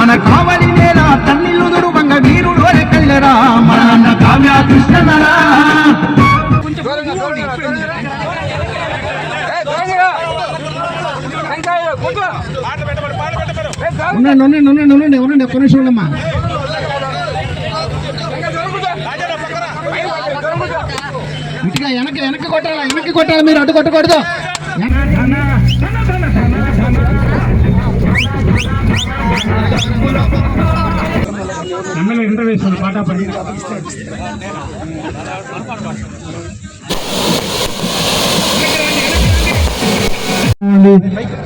మన కావలి నేల తన్నిల్లుదురు వంగ వీరుడు కల్లరా మన అన్న కావ్య కృష్ణనరా ఒక్క నిమిషం ఉండమ్మా. ఇటుగా వెనక్కి కొట్టాలి మీరు అడ్డు కొట్టకూడదు.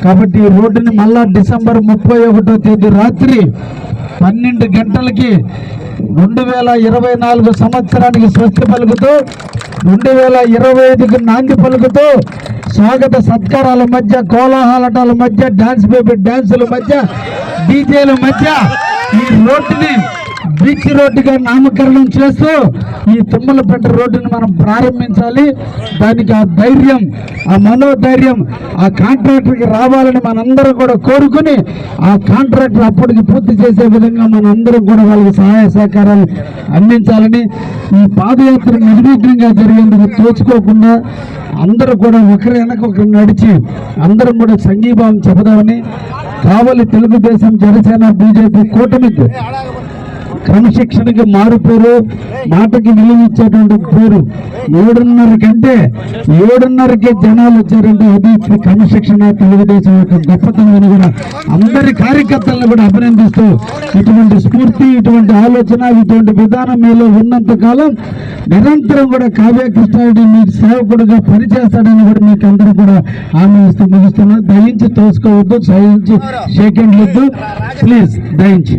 కాబట్టి ఈ రోడ్డుని మళ్ళా డిసెంబర్ 31వ తేదీ రాత్రి 12 గంటలకి 2024 సంవత్సరానికి స్వస్తి పలుకుతూ 2025కి నాంది పలుకుతూ స్వాగత సత్కారాల మధ్య, కోలాహలాటాల మధ్య, డాన్స్ బేబీ డాన్సుల మధ్య, డీజేల మధ్య ఈ రోడ్డుని బీచ్ రోడ్డుగా నామకరణం చేస్తూ ఈ తుమ్మలపేట రోడ్డుని మనం ప్రారంభించాలి. దానికి ఆ ధైర్యం, ఆ మనోధైర్యం ఆ కాంట్రాక్టర్కి రావాలని మనందరం కూడా కోరుకుని ఆ కాంట్రాక్టర్ అప్పటికి పూర్తి చేసే విధంగా మనందరం కూడా వాళ్ళకి సహాయ సహకారాలు అందించాలని, ఈ పాదయాత్ర నిర్విఘ్నంగా జరిగేందుకు తోచుకోకుండా అందరూ కూడా ఒకరి వెనక ఒకరు నడిచి అందరం కూడా సంఘీభావం చెబుదామని కావలి తెలుగుదేశం, జనసేన, బీజేపీ కూటమికి క్రమశిక్షణకి మారు పేరు, మాటకి విలువ ఇచ్చేటువంటి పేరు. 7:30కే జనాలు వచ్చారంటే అది క్రమశిక్షణ, తెలుగుదేశం యొక్క గొప్పతనం కూడా అందరి కార్యకర్తలను కూడా అభినందిస్తూ ఇటువంటి స్ఫూర్తి, ఇటువంటి ఆలోచన, ఇటువంటి విధానం మీలో ఉన్నంత కాలం నిరంతరం కూడా కావ్య కృష్ణారెడ్డి మీకు సేవకుడుగా పనిచేస్తాడని కూడా మీకు అందరూ కూడా హామీ ఇస్తూ ముగిస్తున్నారు. దయించి తోసుకోవద్దు, దయించి షేక్ హ్యాండ్ వద్దు ప్లీజ్, దయించి.